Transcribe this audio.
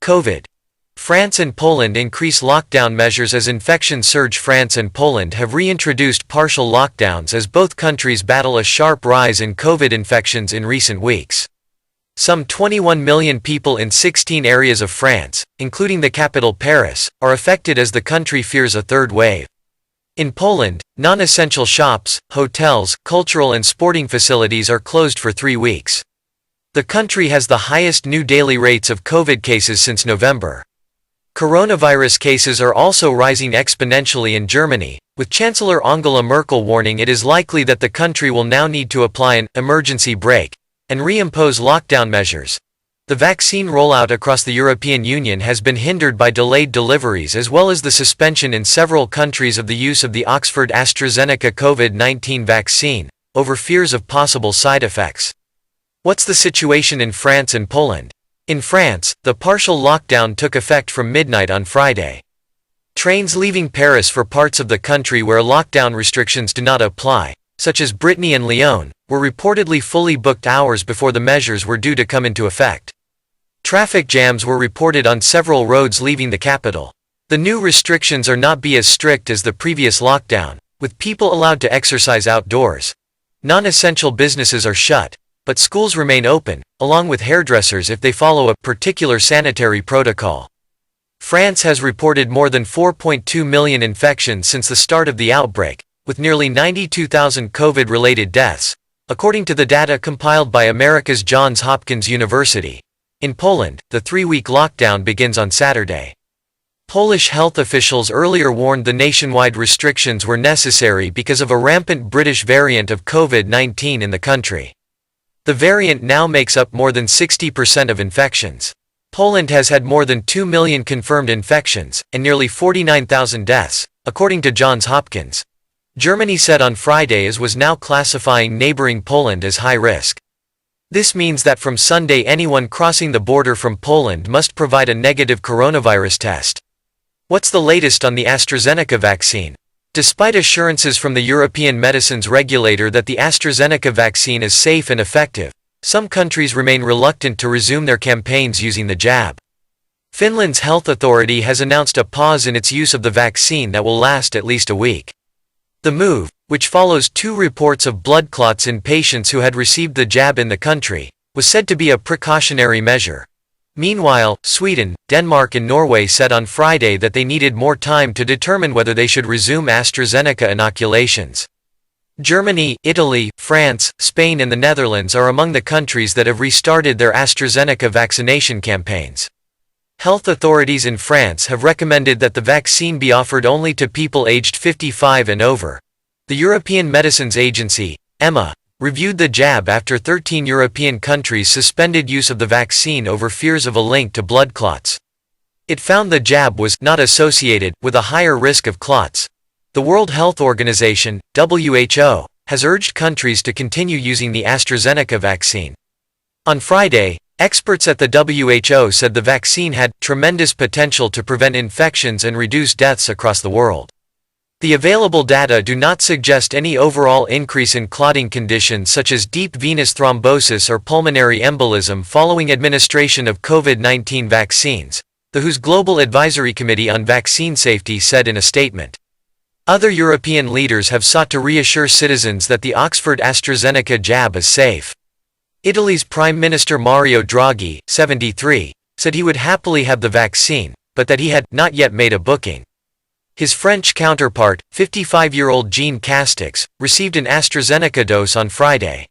COVID. France and Poland increase lockdown measures as infections surge. France and Poland have reintroduced partial lockdowns as both countries battle a sharp rise in COVID infections in recent weeks. Some 21 million people in 16 areas of France, including the capital Paris, are affected as the country fears a third wave. In Poland, non-essential shops, hotels, cultural and sporting facilities are closed for 3 weeks. The country has the highest new daily rates of COVID cases since November. Coronavirus cases are also rising exponentially in Germany, with Chancellor Angela Merkel warning it is likely that the country will now need to apply an emergency brake and reimpose lockdown measures. The vaccine rollout across the European Union has been hindered by delayed deliveries as well as the suspension in several countries of the use of the Oxford AstraZeneca COVID-19 vaccine, over fears of possible side effects. What's the situation in France and Poland? In France, the partial lockdown took effect from midnight on Friday. Trains leaving Paris for parts of the country where lockdown restrictions do not apply, such as Brittany and Lyon, were reportedly fully booked hours before the measures were due to come into effect. Traffic jams were reported on several roads leaving the capital. The new restrictions are not as strict as the previous lockdown, with people allowed to exercise outdoors. Non-essential businesses are shut, but schools remain open, along with hairdressers if they follow a particular sanitary protocol. France has reported more than 4.2 million infections since the start of the outbreak, with nearly 92,000 COVID-related deaths, according to the data compiled by America's Johns Hopkins University. In Poland, the 3-week lockdown begins on Saturday. Polish health officials earlier warned the nationwide restrictions were necessary because of a rampant British variant of COVID-19 in the country. The variant now makes up more than 60% of infections. Poland has had more than 2 million confirmed infections and nearly 49,000 deaths, according to Johns Hopkins. Germany said on Friday it was now classifying neighboring Poland as high risk. This means that from Sunday anyone crossing the border from Poland must provide a negative coronavirus test. What's the latest on the AstraZeneca vaccine? Despite assurances from the European medicines regulator that the AstraZeneca vaccine is safe and effective, some countries remain reluctant to resume their campaigns using the jab. Finland's health authority has announced a pause in its use of the vaccine that will last at least a week. The move, which follows 2 reports of blood clots in patients who had received the jab in the country, was said to be a precautionary measure. Meanwhile, Sweden, Denmark and Norway said on Friday that they needed more time to determine whether they should resume AstraZeneca inoculations. Germany, Italy, France, Spain and the Netherlands are among the countries that have restarted their AstraZeneca vaccination campaigns. Health authorities in France have recommended that the vaccine be offered only to people aged 55 and over. The European Medicines Agency, EMA, reviewed the jab after 13 European countries suspended use of the vaccine over fears of a link to blood clots. It found the jab was not associated with a higher risk of clots. The World Health Organization, WHO, has urged countries to continue using the AstraZeneca vaccine. On Friday, experts at the WHO said the vaccine had tremendous potential to prevent infections and reduce deaths across the world. The available data do not suggest any overall increase in clotting conditions such as deep venous thrombosis or pulmonary embolism following administration of COVID-19 vaccines, the WHO's Global Advisory Committee on Vaccine Safety said in a statement. Other European leaders have sought to reassure citizens that the Oxford AstraZeneca jab is safe. Italy's Prime Minister Mario Draghi, 73, said he would happily have the vaccine, but that he had not yet made a booking. His French counterpart, 55-year-old Jean Castex, received an AstraZeneca dose on Friday.